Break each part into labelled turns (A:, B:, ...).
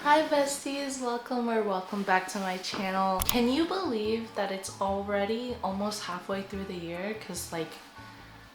A: Hi besties, welcome back to my channel. Can you believe that it's already almost halfway through the year? Cause like,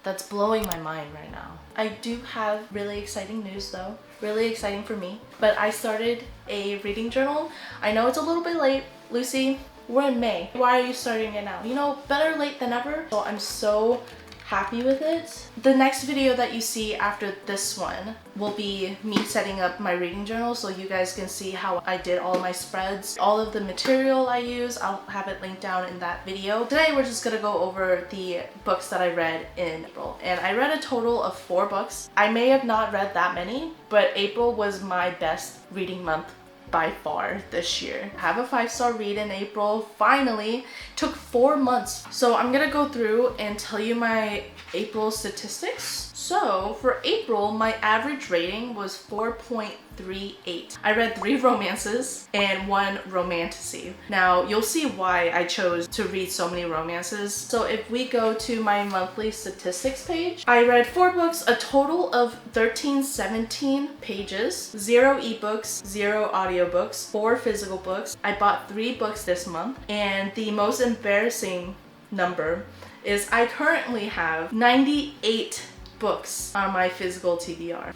A: that's blowing my mind right now. I do have really exciting news though. Really exciting for me. But I started a reading journal. I know it's a little bit late. Lucy, we're in May. Why are you starting it now? You know, better late than never. So I'm so happy with it. The next video that you see after this one will be me setting up my reading journal so you guys can see how I did all my spreads. All of the material I use, I'll have it linked down in that video. Today we're just gonna go over the books that I read in April. And I read a total of 4 books. I may have not read that many, but April was my best reading month by far this year. I have a 5-star read in April, finally. Took 4 months. So I'm gonna go through and tell you my April statistics. So for April, my average rating was 4.38. I read 3 romances and 1 romantasy. Now you'll see why I chose to read so many romances. So if we go to my monthly statistics page, I read 4 books, a total of 17 pages, 0 ebooks, 0 audiobooks, 4 physical books. I bought 3 books this month, and the most embarrassing number is I currently have 98 books on my physical TBR.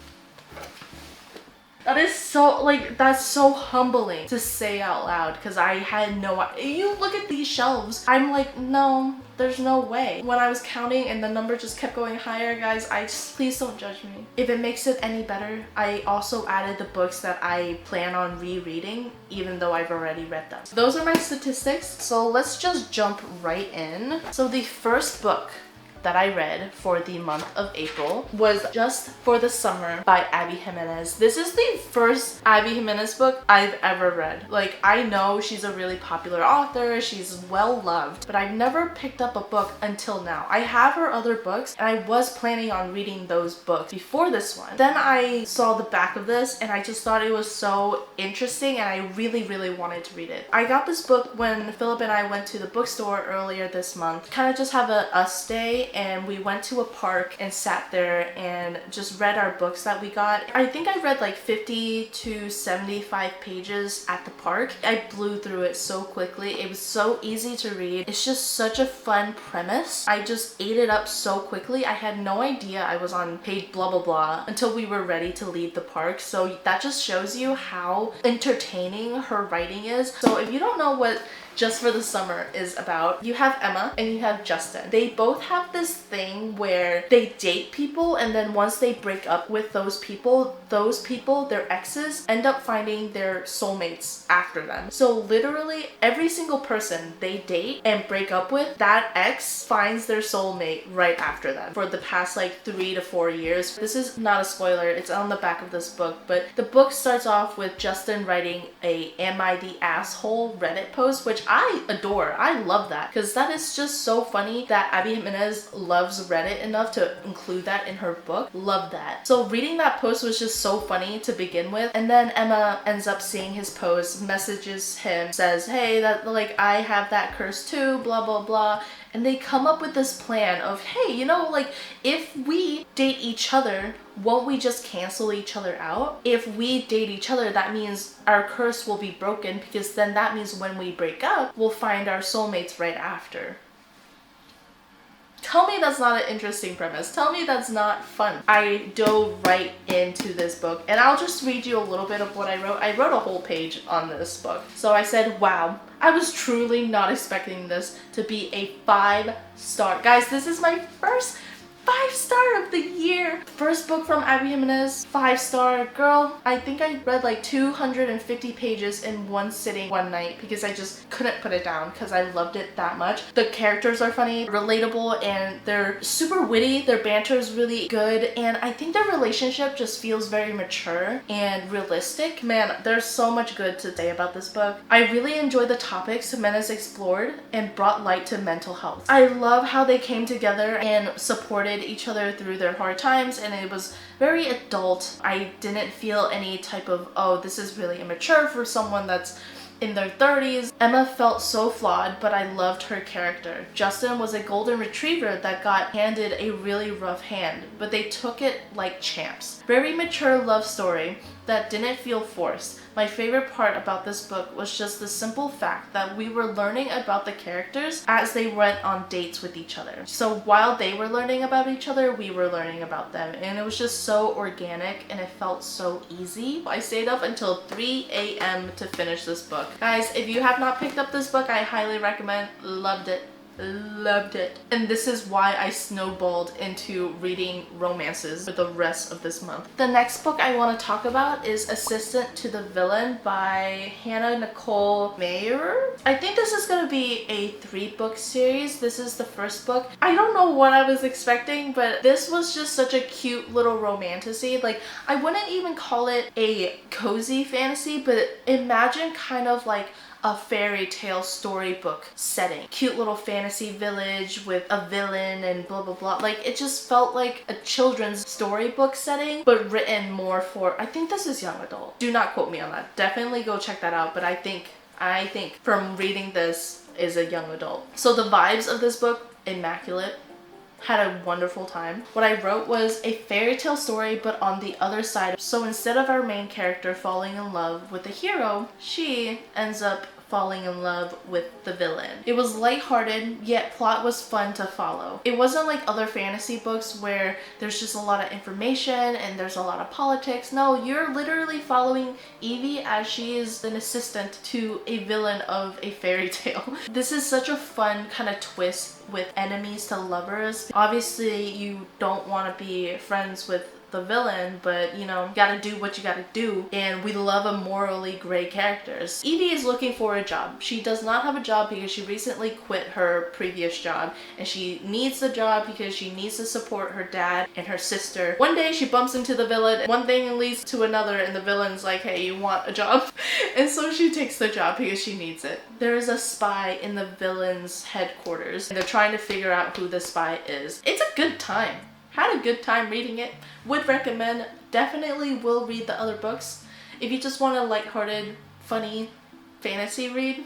A: That is so, that's so humbling to say out loud because I had no idea. You look at these shelves, I'm like, no, there's no way. When I was counting and the number just kept going higher, guys, please don't judge me. If it makes it any better, I also added the books that I plan on rereading, even though I've already read them. Those are my statistics, so let's just jump right in. So the first book that I read for the month of April was Just for the Summer by Abby Jimenez. This is the first Abby Jimenez book I've ever read. Like, I know she's a really popular author, she's well loved, but I've never picked up a book until now. I have her other books and I was planning on reading those books before this one. Then I saw the back of this and I just thought it was so interesting and I really wanted to read it. I got this book when Philip and I went to the bookstore earlier this month. Kind of just have a us day, and we went to a park and sat there and just read our books that we got. I think I read like 50 to 75 pages at the park. I blew through it so quickly. It was so easy to read. It's just such a fun premise. I just ate it up so quickly. I had no idea I was on page blah blah blah until we were ready to leave the park. So that just shows you how entertaining her writing is. So if you don't know what Just for the Summer is about, you have Emma and you have Justin. They both have this thing where they date people, and then once they break up with those people, their exes, end up finding their soulmates after them. So literally every single person they date and break up with, that ex finds their soulmate right after them for the past like 3 to 4 years. This is not a spoiler, it's on the back of this book, but the book starts off with Justin writing a "Am I the Asshole?" Reddit post, which I adore. I love that because that is just so funny that Abby Jimenez loves Reddit enough to include that in her book. Love that. So reading that post was just so funny to begin with, and then Emma ends up seeing his post, messages him, says, hey, that like I have that curse too, blah blah blah. And they come up with this plan of, hey, you know, like if we date each other, won't we just cancel each other out? If we date each other, that means our curse will be broken, because then that means when we break up, we'll find our soulmates right after. Tell me that's not an interesting premise. Tell me that's not fun. I dove right into this book, and I'll just read you a little bit of what I wrote. I wrote a whole page on this book. So I said, wow, I was truly not expecting this to be a 5-star. Guys, this is my first 5-star of the year. First book from Abby Jimenez, 5-star. Girl, I think I read like 250 pages in one sitting one night because I just couldn't put it down because I loved it that much. The characters are funny, relatable, and they're super witty. Their banter is really good, and I think their relationship just feels very mature and realistic. Man, there's so much good to say about this book. I really enjoy the topics Jimenez explored and brought light to mental health. I love how they came together and supported each other through their hard times, and it was very adult. I didn't feel any type of, oh, this is really immature for someone that's in their 30s. Emma felt so flawed, but I loved her character. Justin was a golden retriever that got handed a really rough hand, but they took it like champs. Very mature love story that didn't feel forced. My favorite part about this book was just the simple fact that we were learning about the characters as they went on dates with each other. So while they were learning about each other, we were learning about them, and it was just so organic and it felt so easy. I stayed up until 3 a.m. to finish this book. Guys, if you have not picked up this book, I highly recommend. Loved it. Loved it. And this is why I snowballed into reading romances for the rest of this month. The next book I want to talk about is Assistant to the Villain by Hannah Nicole Mayer. I think this is going to be a 3-book series. This is the first book. I don't know what I was expecting, but this was just such a cute little romantasy. Like, I wouldn't even call it a cozy fantasy, but imagine kind of like a fairy tale storybook setting. Cute little fantasy village with a villain and blah blah blah. Like, it just felt like a children's storybook setting, but written more for, I think this is young adult. Do not quote me on that. Definitely go check that out, but I think from reading this is a young adult. So the vibes of this book, immaculate. Had a wonderful time. What I wrote was a fairy tale story, but on the other side. So instead of our main character falling in love with the hero, she ends up falling in love with the villain. It was lighthearted, yet plot was fun to follow. It wasn't like other fantasy books where there's just a lot of information and there's a lot of politics. No, you're literally following Evie as she is an assistant to a villain of a fairy tale. This is such a fun kind of twist with enemies to lovers. Obviously, you don't want to be friends with the villain, but you know, you gotta do what you gotta do, and we love a morally gray characters. Evie is looking for a job. She does not have a job because she recently quit her previous job, and she needs the job because she needs to support her dad and her sister. One day she bumps into the villain, one thing leads to another, and the villain's like, hey, you want a job? And so she takes the job because she needs it. There is a spy in the villain's headquarters, and they're trying to figure out who the spy is. It's a good time. Had a good time reading it. Would recommend. Definitely will read the other books. If you just want a lighthearted, funny fantasy read,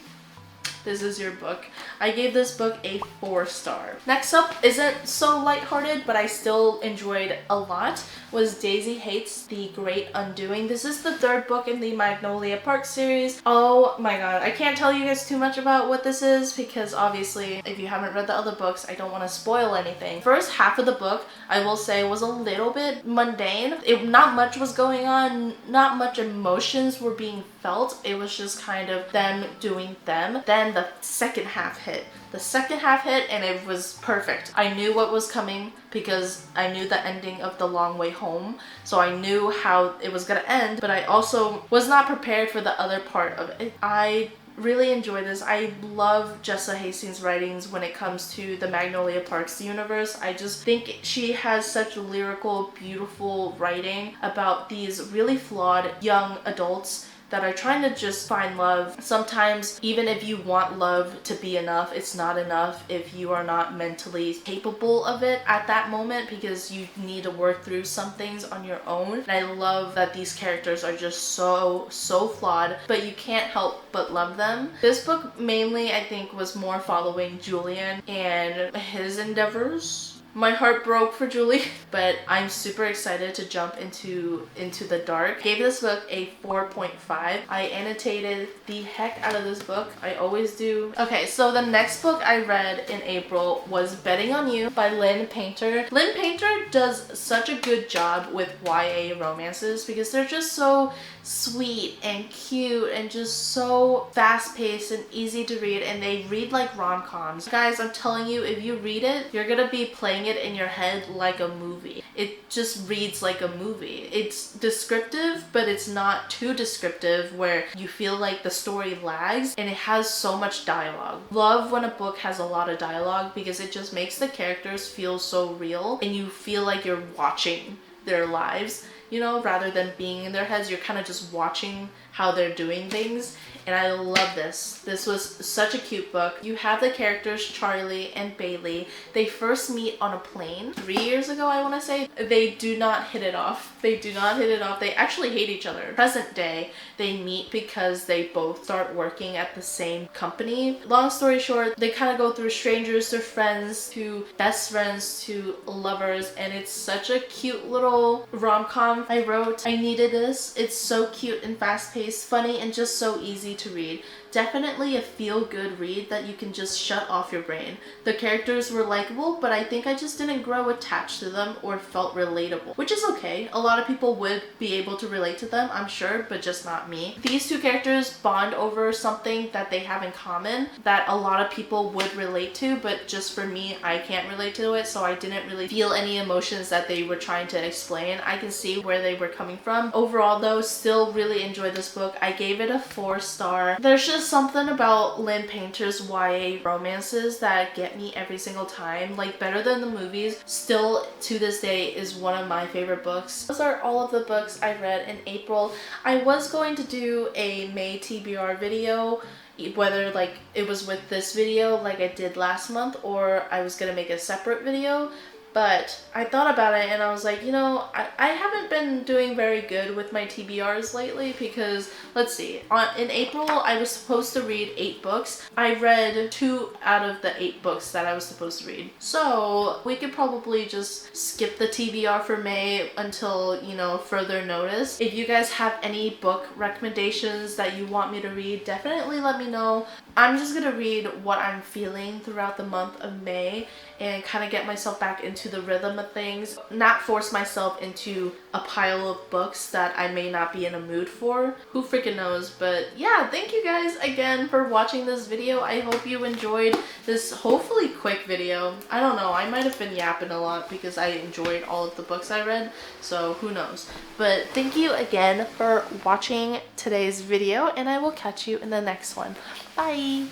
A: this is your book. I gave this book a 4-star. Next up isn't so lighthearted, but I still enjoyed a lot, was Daisy Hates the Great Undoing. This is the 3rd book in the Magnolia Park series. Oh my god, I can't tell you guys too much about what this is because obviously if you haven't read the other books, I don't want to spoil anything. First half of the book, I will say, was a little bit mundane. Not much was going on, not much emotions were being felt. It was just kind of them doing them. Then the second half hit. The second half hit and it was perfect. I knew what was coming because I knew the ending of The Long Way Home. So I knew how it was gonna end, but I also was not prepared for the other part of it. I really enjoy this. I love Jessa Hastings' writings when it comes to the Magnolia Parks universe. I just think she has such lyrical, beautiful writing about these really flawed young adults that are trying to just find love. Sometimes, even if you want love to be enough, it's not enough if you are not mentally capable of it at that moment because you need to work through some things on your own. And I love that these characters are just so flawed, but you can't help but love them. This book mainly, I think, was more following Julian and his endeavors. My heart broke for Julie, but I'm super excited to jump into the dark. Gave this book a 4.5. I annotated the heck out of this book. I always do. Okay, so the next book I read in April was Betting on You by Lynn Painter. Lynn Painter does such a good job with YA romances because they're just so sweet and cute and just so fast-paced and easy to read, and they read like rom-coms. Guys, I'm telling you, if you read it, you're gonna be playing it in your head like a movie. It just reads like a movie. It's descriptive, but it's not too descriptive where you feel like the story lags, and it has so much dialogue. Love when a book has a lot of dialogue because it just makes the characters feel so real and you feel like you're watching their lives, you know, rather than being in their heads. You're kind of just watching how they're doing things, and I love this. This was such a cute book. You have the characters Charlie and Bailey. They first meet on a plane 3 years ago, I want to say. They do not hit it off. They do not hit it off. They actually hate each other. Present day, they meet because they both start working at the same company. Long story short, they kind of go through strangers to friends to best friends to lovers, and it's such a cute little rom-com I wrote, I needed this. It's so cute and fast-paced, funny, and just so easy to read. Definitely a feel-good read that you can just shut off your brain. The characters were likable, but I think I just didn't grow attached to them or felt relatable, which is okay. A lot of people would be able to relate to them, I'm sure, but just not me. These two characters bond over something that they have in common that a lot of people would relate to, but just for me, I can't relate to it, so I didn't really feel any emotions that they were trying to explain. I can see where they were coming from. Overall though, still really enjoyed this book. I gave it a 4-star. There's just something about Lynn Painter's YA romances that get me every single time, like better than the movies. Still to this day is one of my favorite books. Those are all of the books I read in April. I was going to do a May TBR video, whether like it was with this video like I did last month, or I was gonna make a separate video. But I thought about it and I was like, you know, I haven't been doing very good with my TBRs lately because, let's see, in April I was supposed to read 8 books. I read 2 out of the 8 books that I was supposed to read. So we could probably just skip the TBR for May until, you know, further notice. If you guys have any book recommendations that you want me to read, definitely let me know. I'm just gonna read what I'm feeling throughout the month of May and kind of get myself back into the rhythm of things, not force myself into a pile of books that I may not be in a mood for. Who freaking knows? But yeah, thank you guys again for watching this video. I hope you enjoyed this hopefully quick video. I don't know, I might have been yapping a lot because I enjoyed all of the books I read, so who knows. But thank you again for watching today's video, and I will catch you in the next one. Bye!